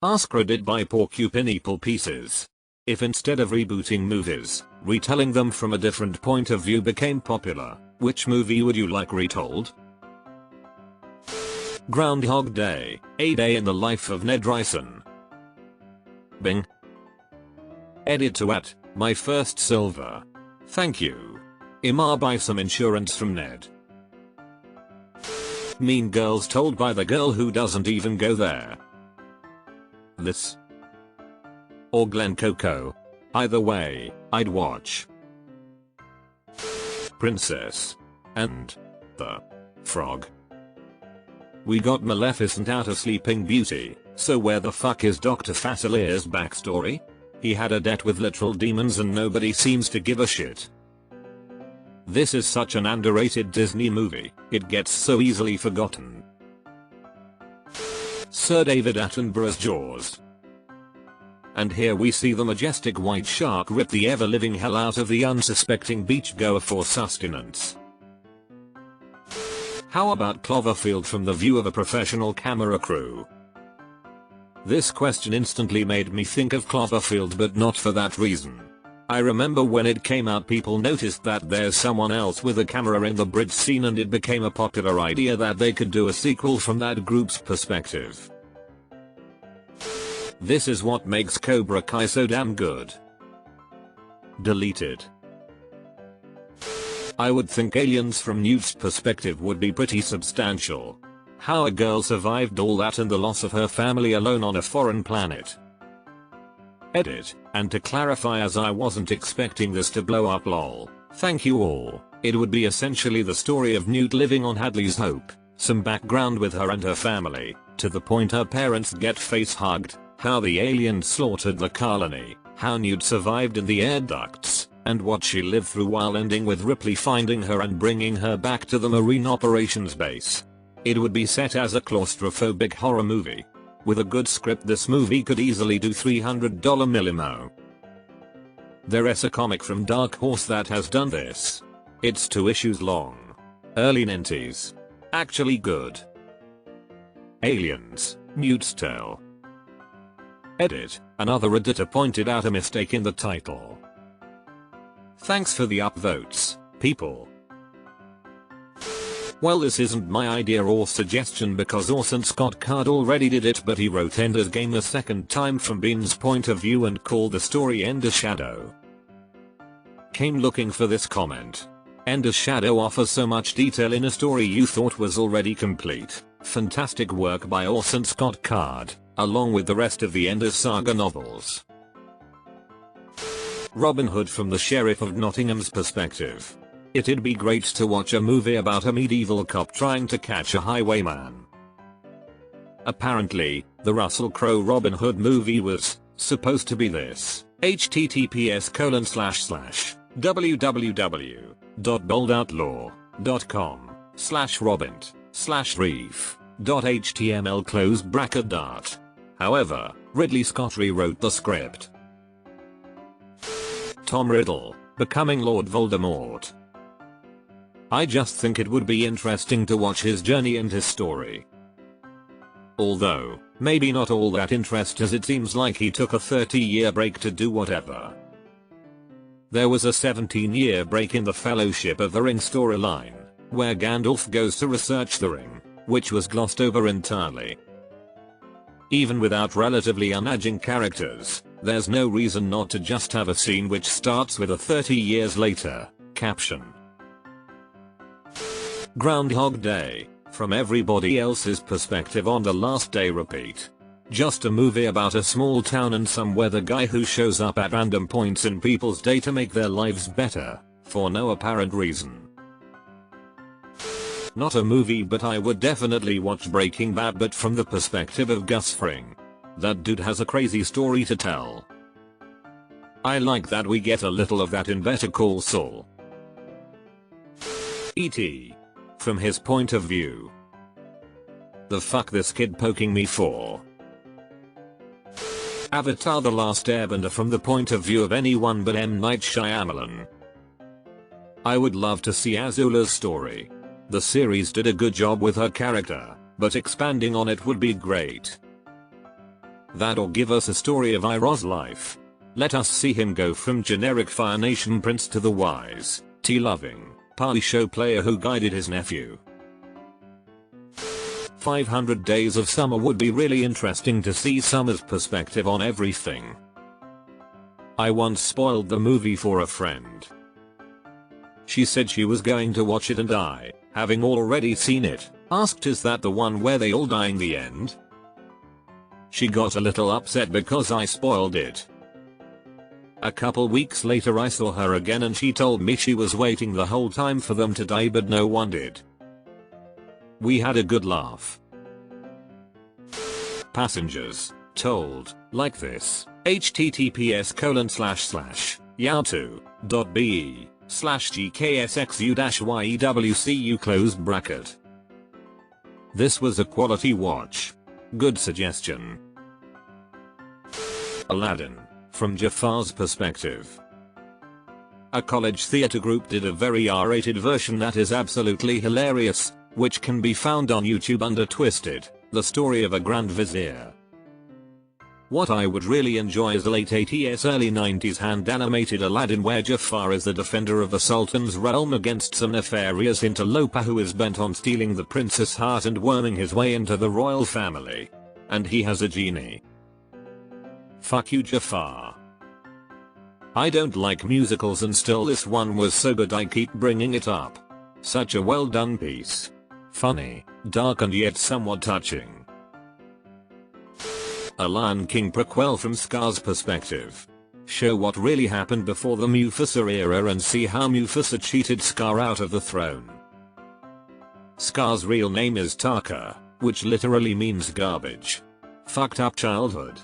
AskReddit by Porcupine Pieces. If instead of rebooting movies, retelling them from a different point of view became popular, which movie would you like retold? Groundhog Day, a day in the life of Ned Ryson. Bing. Edit to at, my first silver. Thank you. Ima, buy some insurance from Ned. Mean Girls told by the girl who doesn't even go there. This. Or Glen Coco. Either way, I'd watch. Princess. And. The. Frog. We got Maleficent out of Sleeping Beauty, so where the fuck is Dr. Fatelier's backstory? He had a debt with literal demons and nobody seems to give a shit. This is such an underrated Disney movie, it gets so easily forgotten. Sir David Attenborough's Jaws. And here we see the majestic white shark rip the ever-living hell out of the unsuspecting beachgoer for sustenance. How about Cloverfield from the view of a professional camera crew? This question instantly made me think of Cloverfield, but not for that reason. I remember when it came out people noticed that there's someone else with a camera in the bridge scene and it became a popular idea that they could do a sequel from that group's perspective. This is what makes Cobra Kai so damn good. Deleted. I would think Aliens from Newt's perspective would be pretty substantial. How a girl survived all that and the loss of her family alone on a foreign planet. Edit, and to clarify, as I wasn't expecting this to blow up lol. Thank you all. It would be essentially the story of Newt living on Hadley's Hope, some background with her and her family, to the point her parents get face hugged, how the aliens slaughtered the colony, how Newt survived in the air ducts, and what she lived through, while ending with Ripley finding her and bringing her back to the Marine Operations Base. It would be set as a claustrophobic horror movie. With a good script, this movie could easily do $300 millimo. There's a comic from Dark Horse that has done this. It's 2 issues long. Early 90s. Actually good. Aliens, Newt's Tale. Edit, another editor pointed out a mistake in the title. Thanks for the upvotes, people. Well, this isn't my idea or suggestion because Orson Scott Card already did it, but he wrote Ender's Game a second time from Bean's point of view and called the story Ender's Shadow. Came looking for this comment. Ender's Shadow offers so much detail in a story you thought was already complete. Fantastic work by Orson Scott Card, along with the rest of the Ender's Saga novels. Robin Hood from the Sheriff of Nottingham's perspective. It'd be great to watch a movie about a medieval cop trying to catch a highwayman. Apparently, the Russell Crowe Robin Hood movie was supposed to be this. https://www.boldoutlaw.com/robint/reef.html. However, Ridley Scott rewrote the script. Tom Riddle, becoming Lord Voldemort. I just think it would be interesting to watch his journey and his story. Although, maybe not all that interest, as it seems like he took a 30-year break to do whatever. There was a 17-year break in the Fellowship of the Ring storyline, where Gandalf goes to research the ring, which was glossed over entirely. Even without relatively unaging characters, there's no reason not to just have a scene which starts with a 30 years later caption. Groundhog Day, from everybody else's perspective on the last day repeat. Just a movie about a small town and some weather guy who shows up at random points in people's day to make their lives better, for no apparent reason. Not a movie, but I would definitely watch Breaking Bad, but from the perspective of Gus Fring. That dude has a crazy story to tell. I like that we get a little of that in Better Call Saul. E.T. From his point of view. The fuck this kid poking me for? Avatar: The Last Airbender from the point of view of anyone but M. Night Shyamalan. I would love to see Azula's story. The series did a good job with her character, but expanding on it would be great. That or give us a story of Iroh's life. Let us see him go from generic Fire Nation prince to the wise, tea-loving, party show player who guided his nephew. 500 Days of Summer would be really interesting to see Summer's perspective on everything. I once spoiled the movie for a friend. She said she was going to watch it and I, having already seen it, asked, "Is that the one where they all die in the end?" She got a little upset because I spoiled it. A couple weeks later I saw her again and she told me she was waiting the whole time for them to die but no one did. We had a good laugh. Passengers told like this: https://yahoo.be/gksxu-yewcu . This was a quality watch. Good suggestion. Aladdin, from Jafar's perspective. A college theater group did a very R-rated version that is absolutely hilarious, which can be found on YouTube under Twisted, the story of a Grand Vizier. What I would really enjoy is a late 80s early 90s hand-animated Aladdin where Jafar is the defender of the Sultan's realm against some nefarious interloper who is bent on stealing the princess' heart and worming his way into the royal family. And he has a genie. Fuck you, Jafar. I don't like musicals and still this one was so good I keep bringing it up. Such a well done piece. Funny, dark and yet somewhat touching. A Lion King prequel from Scar's perspective. Show what really happened before the Mufasa era and see how Mufasa cheated Scar out of the throne. Scar's real name is Taka, which literally means garbage. Fucked up childhood.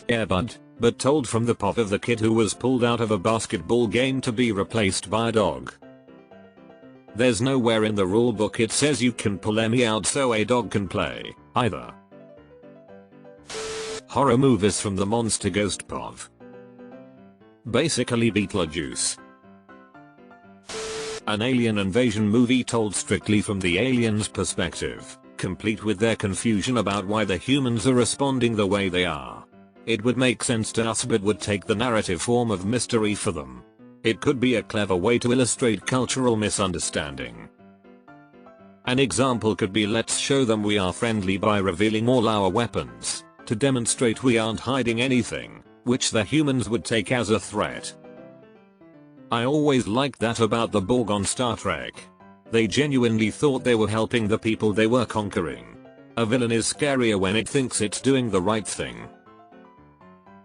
Airbud, but told from the pop of the kid who was pulled out of a basketball game to be replaced by a dog. There's nowhere in the rulebook it says you can pull Emmy out so a dog can play, either. Horror movies from the Monster Ghost POV. Basically Beetlejuice. An alien invasion movie told strictly from the aliens' perspective, complete with their confusion about why the humans are responding the way they are. It would make sense to us but would take the narrative form of mystery for them. It could be a clever way to illustrate cultural misunderstanding. An example could be, let's show them we are friendly by revealing all our weapons, to demonstrate we aren't hiding anything, which the humans would take as a threat. I always liked that about the Borg on Star Trek. They genuinely thought they were helping the people they were conquering. A villain is scarier when it thinks it's doing the right thing.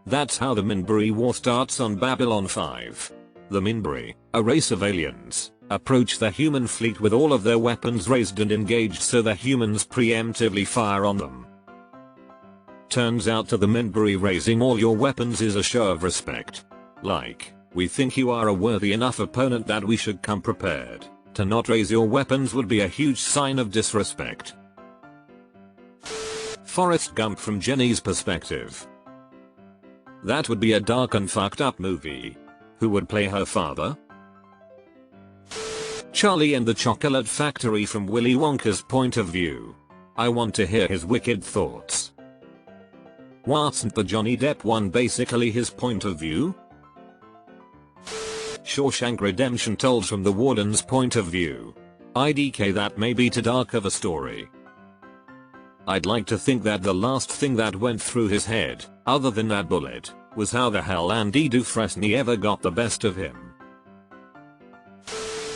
That's how the Minbari War starts on Babylon 5. The Minbari, a race of aliens, approach the human fleet with all of their weapons raised and engaged so the humans preemptively fire on them. Turns out to the Minbari raising all your weapons is a show of respect. Like, we think you are a worthy enough opponent that we should come prepared. To not raise your weapons would be a huge sign of disrespect. Forrest Gump from Jenny's perspective. That would be a dark and fucked up movie. Who would play her father? Charlie and the Chocolate Factory from Willy Wonka's point of view. I want to hear his wicked thoughts. Wasn't the Johnny Depp one basically his point of view? Shawshank Redemption told from the Warden's point of view. IDK, that may be too dark of a story. I'd like to think that the last thing that went through his head, other than that bullet, was how the hell Andy Dufresne ever got the best of him.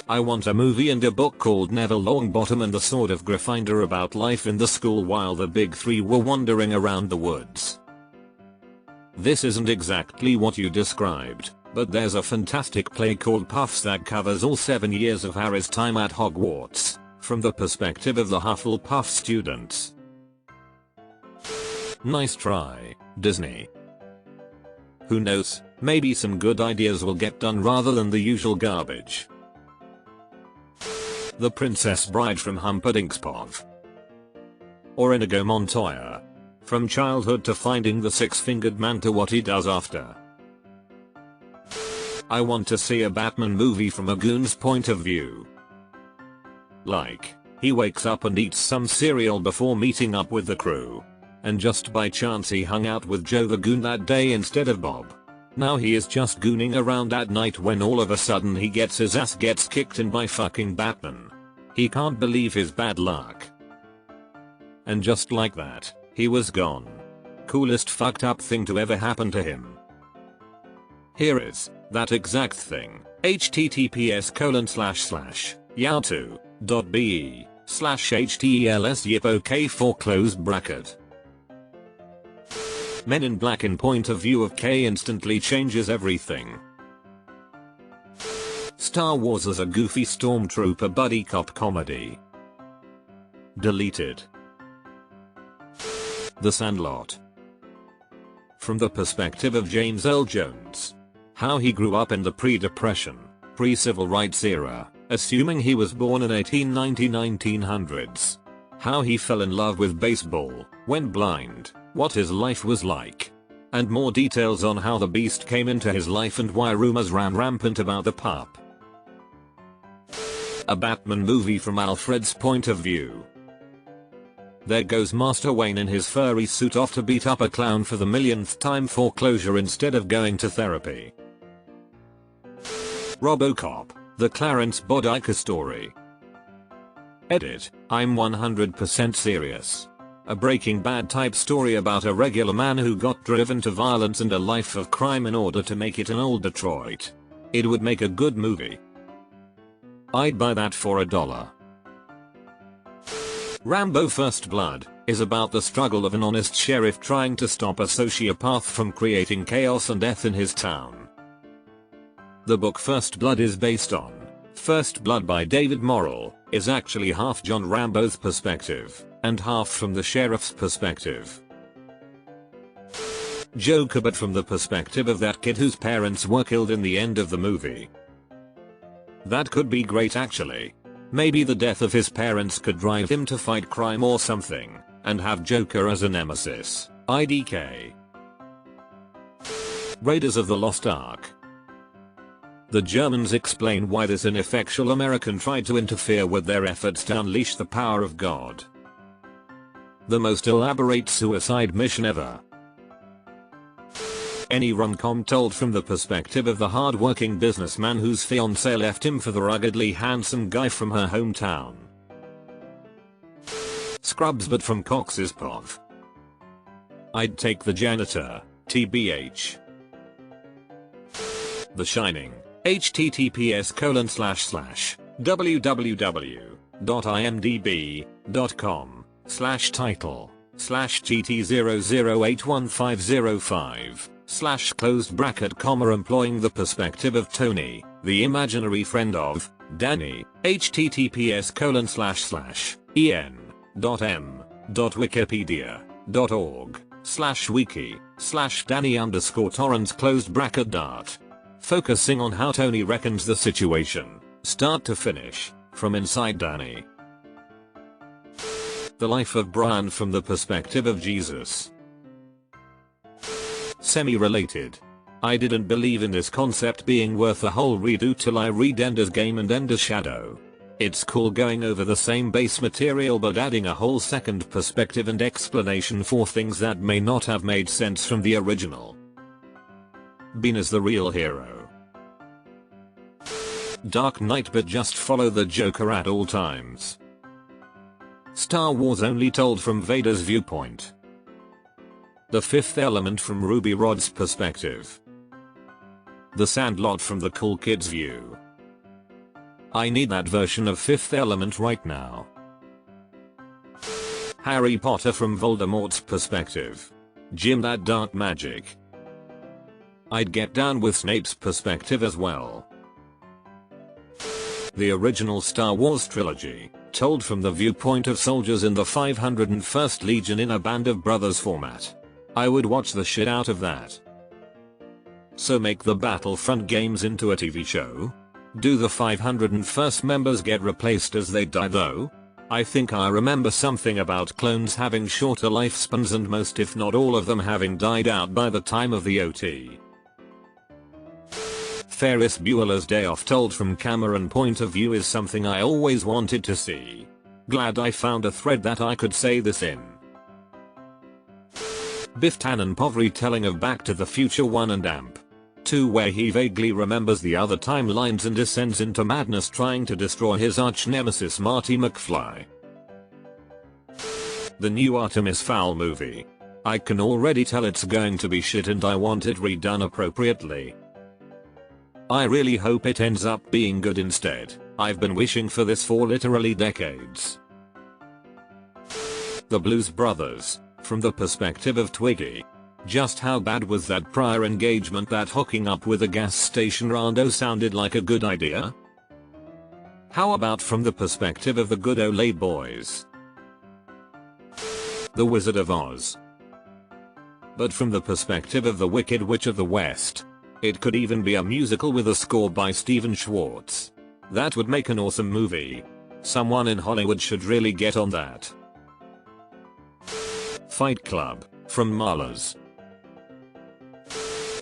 I want a movie and a book called Neville Longbottom and the Sword of Gryffindor about life in the school while the big three were wandering around the woods. This isn't exactly what you described, but there's a fantastic play called Puffs that covers all 7 years of Harry's time at Hogwarts, from the perspective of the Hufflepuff students. Nice try, Disney. Who knows, maybe some good ideas will get done rather than the usual garbage. The Princess Bride from Humperdinck's POV. Or Inigo Montoya. From childhood to finding the six-fingered man to what he does after. I want to see a Batman movie from a goon's point of view. Like, he wakes up and eats some cereal before meeting up with the crew. And just by chance he hung out with Joe the Goon that day instead of Bob. Now he is just gooning around at night when all of a sudden he gets his ass gets kicked in by fucking Batman. He can't believe his bad luck. And just like that, he was gone. Coolest fucked up thing to ever happen to him. Here is that exact thing. https://yahoo.be/htels/yipok4 Men in Black in point of view of K instantly changes everything. Star Wars as a goofy stormtrooper buddy cop comedy. Deleted. The Sandlot. From the perspective of James L. Jones. How he grew up in the pre-Depression, pre-Civil Rights era, assuming he was born in 1890-1900s. How he fell in love with baseball, went blind, what his life was like. And more details on how the beast came into his life and why rumors ran rampant about the pup. A Batman movie from Alfred's point of view. There goes Master Wayne in his furry suit off to beat up a clown for the millionth time for closure instead of going to therapy. RoboCop, the Clarence Bodica story. Edit, I'm 100% serious. A Breaking Bad type story about a regular man who got driven to violence and a life of crime in order to make it in old Detroit. It would make a good movie. I'd buy that for $1. Rambo First Blood is about the struggle of an honest sheriff trying to stop a sociopath from creating chaos and death in his town. The book First Blood is based on First Blood by David Morrell, is actually half John Rambo's perspective and half from the sheriff's perspective. Joker, but from the perspective of that kid whose parents were killed in the end of the movie. That could be great actually. Maybe the death of his parents could drive him to fight crime or something, and have Joker as a nemesis. IDK. Raiders of the Lost Ark. The Germans explain why this ineffectual American tried to interfere with their efforts to unleash the power of God. The most elaborate suicide mission ever. Any rom-com told from the perspective of the hard-working businessman whose fiancée left him for the ruggedly handsome guy from her hometown. Scrubs, but from Cox's POV. I'd take the janitor, TBH. The Shining, https://www.imdb.com/title/GT00815005 employing the perspective of Tony, the imaginary friend of Danny, https://en.m.wiki.org/wiki/Danny_Torrance. Focusing on how Tony reckons the situation, start to finish, from inside Danny. The Life of Brian from the perspective of Jesus. Semi-related. I didn't believe in this concept being worth a whole redo till I read Ender's Game and Ender's Shadow. It's cool going over the same base material but adding a whole second perspective and explanation for things that may not have made sense from the original. Bean is the real hero. Dark Knight, but just follow the Joker at all times. Star Wars only told from Vader's viewpoint. The Fifth Element from Ruby Rod's perspective. The Sandlot from the cool kid's view. I need that version of Fifth Element right now. Harry Potter from Voldemort's perspective. Jim, that dark magic. I'd get down with Snape's perspective as well. The original Star Wars trilogy, told from the viewpoint of soldiers in the 501st Legion in a Band of Brothers format. I would watch the shit out of that. So make the Battlefront games into a TV show? Do the 501st members get replaced as they die though? I think I remember something about clones having shorter lifespans and most if not all of them having died out by the time of the OT. Ferris Bueller's Day Off told from Cameron point of view is something I always wanted to see. Glad I found a thread that I could say this in. Biff Tannen Poveri telling of Back to the Future 1 and AMP 2, where he vaguely remembers the other timelines and descends into madness trying to destroy his arch nemesis Marty McFly. The new Artemis Fowl movie. I can already tell it's going to be shit and I want it redone appropriately. I really hope it ends up being good instead. I've been wishing for this for literally decades. The Blues Brothers. From the perspective of Twiggy. Just how bad was that prior engagement that hooking up with a gas station rando sounded like a good idea? How about from the perspective of the good Olay boys? The Wizard of Oz. But from the perspective of the Wicked Witch of the West. It could even be a musical with a score by Stephen Schwartz. That would make an awesome movie. Someone in Hollywood should really get on that. Fight Club. From Marla's.